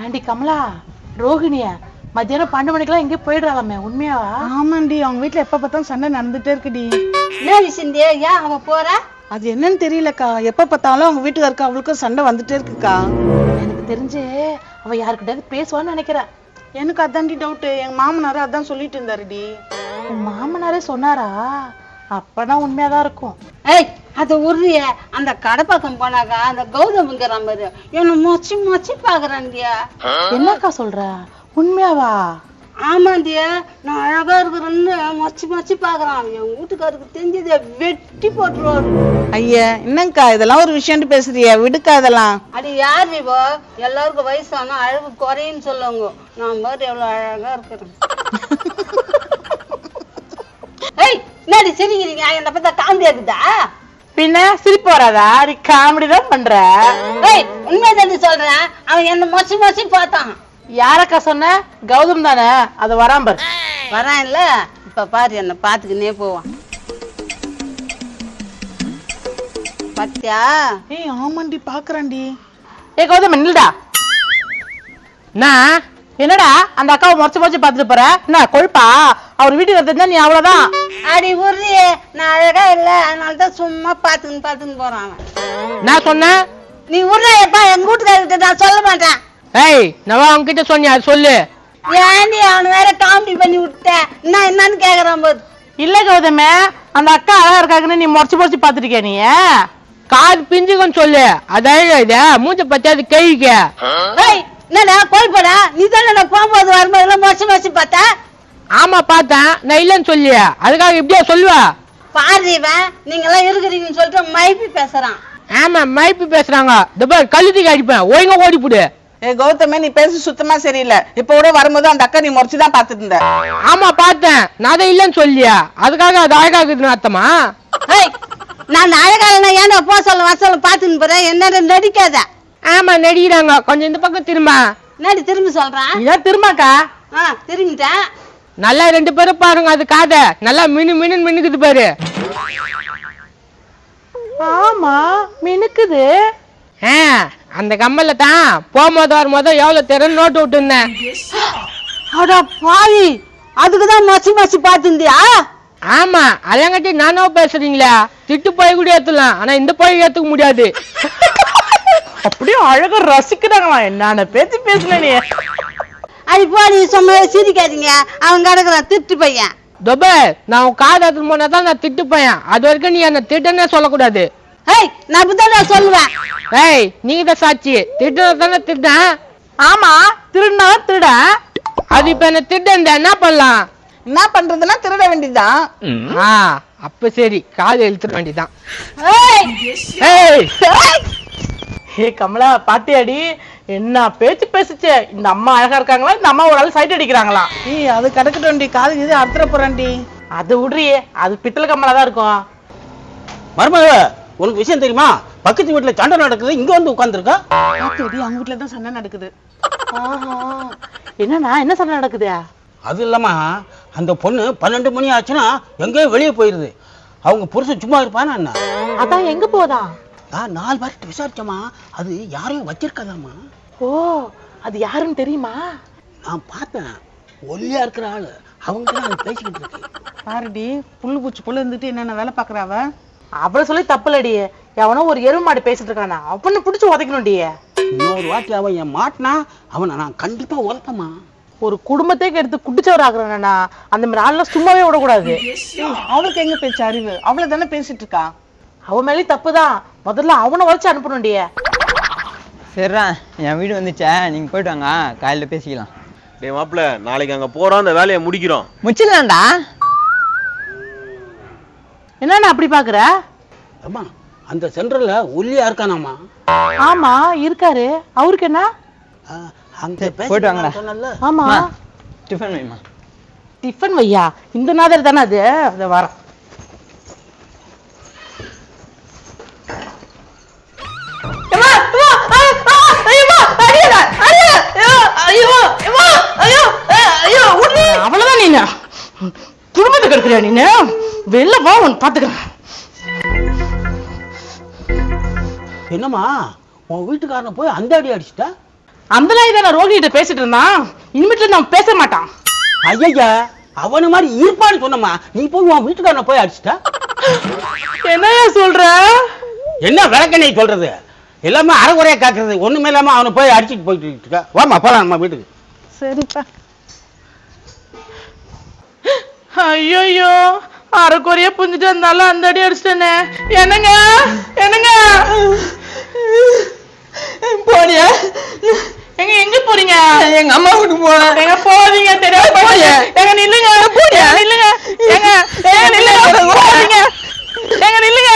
ஏண்டி கமலா, ரோகிணிய மத்தியானம் 12 மணிக்கெல்லாம் எங்கேயும் போயிடுறாளாமே, உண்மையாவா? ஆமாண்டி, அவங்க வீட்டுல எப்ப பார்த்தாலும் சண்டை நடந்துட்டே இருக்குடி. என்ன விஷயம் ஏன் அவ போற? அது என்னன்னு தெரியலக்கா, எப்ப பார்த்தாலும் அவங்க வீட்டுல இருக்க அவளுக்கும் சண்டை வந்துட்டே இருக்குக்கா. எனக்கு தெரிஞ்சு அவ யாருக்கிட்ட பேசுவான்னு நினைக்கிறேன். எனக்கு அதான்டி டவுட். எங்க மாமனாரு அதான் சொல்லிட்டு இருந்தாருடி. உன் மாமனாரே சொன்னாரா? அப்பதான் உண்மையாதான் இருக்கும். ஏய், அது உரிய அந்த கடை பக்கம் போனாக்கா அந்த கௌதம்ங்கிற மாதிரி என்ன மொச்சி மொச்சி பாக்குறான்டியா. என்னக்கா சொல்ற? உண்மையாவா? ஆமாண்டியா, நான் அழகா இருக்கிறேன்னு மொச்சி மொச்சி பாக்குறான். என் வீட்டுக்காருக்கு தெரிஞ்சதை வெட்டி போட்டுருவாரு. ஐயா, என்னங்கக்கா இதெல்லாம் ஒரு விஷயம் பேசுறிய? விடுக்கா அதெல்லாம். அது யார் இவோ? எல்லாருக்கும் வயசானா அழகு குறையுன்னு சொல்லுவாங்க. நான் மாதிரி எவ்வளவு அழகா இருக்கிறேன். ஏய், என்னடி சிரிக்கிறீங்க? என்ன பார்த்தா காமெடி இருக்குதா? பின்ன சிரிப்பு வராதா? நீ காமெடி தான் பண்ற. ஏய், உண்மையை சொல்றேன். அவன் என்ன மொச்சி மொச்சி பார்த்தான். யாரக்கா சொன்ன? கௌதம் தானே, அது வராம்பர். வரான் இல்ல, இப்ப பாரு என்ன பாத்துக்கினே போவான். பாத்தியா? ஏய் ஆமாண்டி, பாக்குறான்டி. ஏ கௌதம், நில்லுடா. நான் என்னடா அந்த அக்காவை மொச்ச மொச்ச பாத்துட்டு போற? என்ன கொழுப்பா? அவர் வீட்டுக்கு வரதுன்னா நீ அவ்வளவுதான். அடி உருதியே, நான் அழகா இல்ல, அதனாலதான் சும்மா பாத்துக்கின்னு போறான் அவன். நான் சொன்னேன் நீ உருளையப்பா, எங்க வீட்டுக்காரர்கிட்ட நான் சொல்ல மாட்டேன். ஏய், நான் அவங்க கிட்ட சொன்னியா? சொல்லு. ஏண்டி அவனை வேற காமெடி பண்ணி விட்டேன். நான் என்னன்னு கேக்குறான் போது. இல்ல கௌதமே, அந்த அக்கா அழகா இருக்காங்கன்னு நீ மொச்ச மொச்ச பாத்துருக்கிய? நீ காது பிஞ்சுக்கன்னு சொல்லு. அதான் இத மூஞ்ச பத்தியாது கேள்விக்க. ஏய், என்னடா கோழிப்படா? நீ தானே போகும்போது வரும்போதெல்லாம் மொச்சி மொச்சி பார்த்த? ஆமா பார்த்தேன், நான் இல்லன்னு சொல்லிய. அதுக்காக இப்படியா சொல்லுவா? பாருவன், நீங்க எல்லாம் இருக்கிறீங்கன்னு சொல்லிட்டு மைப்பி பேசுறான். ஆமா, மைப்பி பேசுறாங்க. கழுத்துக்கு அடிப்பேன், ஒழுங்கா ஓடி போடு. ஏ கௌதமே, நீ பேச சுத்தமா சரியில்லை. இப்ப கூட வரும்போது அந்த அக்கா நீ முறைச்சுதான் பாத்துட்டு இருந்த. ஆமா பார்த்தேன், நான் தான் இல்லன்னு சொல்லியா. அதுக்காக அது அழகாக்குதுன்னு அர்த்தமா? ஏய், நான் அழகாக ஏன்டா போ சொல்ல வசல பாத்துன்னு போறேன். என்ன நடிக்காத. ஆமா நடிக்கிறாங்க. கொஞ்சம் இந்த பக்கம் திரும்ப. நடி திரும்பி சொல்றேன். இதான் திரும்பக்கா. திரும்பிட்டேன். நல்லா 2 பேரும் பாருங்க, அது காத நல்லா மினு மினு மினுக்குது பாரு. ஆமா மினுக்குது. அந்த கம்மல்ல தான் போகும்போது வரும்போது எவ்வளவு திறன் நோட்டு விட்டு இருந்தேன். அடா பாவி, அதுக்குதான் மச்சி மச்சி பாத்துந்தியா? ஆமா, அதங்கட்டி நானோ பேசுறீங்களா? திட்டு போய் கூட ஏத்துலாம், ஆனா இந்த போய் ஏத்துக்க முடியாது. அப்படியே அழகா ரசிக்கிறாங்களா? என்ன பேச்சு பேசல நீ? அது போ, நீ சும்மா சிரிக்காதீங்க. அவன் கிடக்குறான் திட்டு பையன். நான் உன் காது எடுத்து போனாதான் நான் திட்டு பையன். அது வரைக்கும் நீ என்ன திட்டனே சொல்லக்கூடாது. ஏய், நான் அப்படித்தான் சொல்லுவேன். ஏய், நீங்க தான் சாட்சி. திட்டுனதானே திட்டேன். ஆமா, திருடா திருட. அது இப்ப என்ன திட்ட என்ன பண்ணலாம்? என்ன பண்றதுன்னா திருட வேண்டியதுதான். அப்ப சரி, காது இழுத்துட வேண்டியதான். ஏ கமலா, பாட்டியாடி என்ன பேச்சு பேசுச்சே. இந்த அம்மா அழகா இருக்காங்களா? இந்த அம்மா ஒரு ஆள் சைட் அடிக்கிறாங்களா? ஏய், அது கிடக்கட்டும்டி, காது இது அறுத்துற போறான்டி. அது விடுறியே, அது பித்தளை கம்மலா தான் இருக்கும். மருமக, உனக்கு விஷயம் தெரியுமா? பக்கத்து வீட்டுல சண்டை நடக்குது, இங்க வந்து உட்கார்ந்துருக்கா. அவங்க வீட்டுலதான் சண்டை நடக்குது. என்னன்னா என்ன சண்டை நடக்குது? அது இல்லாம அந்த பொண்ணு 12 மணி ஆச்சுன்னா எங்கேயோ வெளியே போயிருது. அவங்க புருஷன் சும்மா இருப்பானா என்ன? அதான் எங்க போதா? 4 பேர்கிட்ட விசாரிச்சோமா, அது யாரையும் வச்சிருக்காதாமா. ஓ, அது யாருன்னு தெரியுமா? நான் பார்த்தேன், ஒல்லியா இருக்கிற ஆளு. அவங்க தான் பேசிக்கிட்டு இருக்கு. பாருடி, புல்லு பூச்சி புல்லு இருந்துட்டு என்னென்ன வேலை பாக்குறாவ. அவளை சொல்லி தப்புலடி. எவனோ ஒரு எருவு மாடு பேசிட்டு இருக்கானா, அவனை பிடிச்சு உதைக்கணும்டி. இன்னொரு வாட்டி அவன் என் மாட்டினா அவனை நான் கண்டிப்பா உதைப்பமா. ஒரு குடும்பத்தை எடுத்து குடிச்சவர் ஆகுறானா, அந்த மாதிரி ஆள்லாம் சும்மாவே விடக்கூடாது. அவளுக்கு எங்க பேச்சு அறிவு? அவளை தானே பேசிட்டு இருக்கா. அவன் மேலே தப்புதான். முதல்ல அவனை வச்சு அனுப்பணும்டிய. சரிடா, என் வீடு வந்துச்சா, நீங்க போயிட்டு வாங்க, காலையில பேசிக்கலாம். டேய் மாப்பிள்ள, நாளைக்கு அங்க போறோம், அந்த வேலையை முடிக்கிறோம். முச்சிடலாம்டா. என்னன்னா அப்படி பாக்குற? அம்மா, அந்த சென்டர்ல ஒல்லியா இருக்கானாமா. ஆமா இருக்காரு. அவருக்கு என்ன? போயிட்டு வாங்கடா. ஆமா, டிஃபன் வைமா. டிஃபன் வையா? இந்த நாதர் தானே அது. அதை வர அவ்வளவுதான். நீ குடும்பத்தை கெடுக்கிறியா? நீ வெளில வா, உன் பாத்துக்கிறேன். என்னம்மா, உன் வீட்டுக்காரனை போய் அந்த அடி அடிச்சுட்டா? அந்த நாய் தான் ரோகிணிட்ட பேசிட்டு இருந்தான். இனிமேட்டு நான் பேச மாட்டான். ஐயா அவன மாதிரி இருப்பான்னு சொன்னமா, நீ போய் உன் வீட்டுக்காரனை போய் அடிச்சிட்டா? என்னையா சொல்ற? என்ன விளக்கணை சொல்றது? எல்லாமே அரைகுறையா காக்குறது, ஒண்ணுமே இல்லாம அவனை போய் அடிச்சுட்டு போயிட்டு இருக்கா. வாமா போலாம் நம்ம வீட்டுக்கு. சரிப்பா. ஐயோ அரைக்குறையா புரிஞ்சுட்டு இருந்தாலும் அந்த அடி அடிச்சிட்டேனே. என்னங்க என்னங்க போனியா? எங்க போறீங்க? எங்க அம்மா வீட்டுக்கு போறேன். எங்க போறீங்க தெரியாது. எங்க நில்லுங்க. நில்லுங்க. எங்க நில்லுங்க.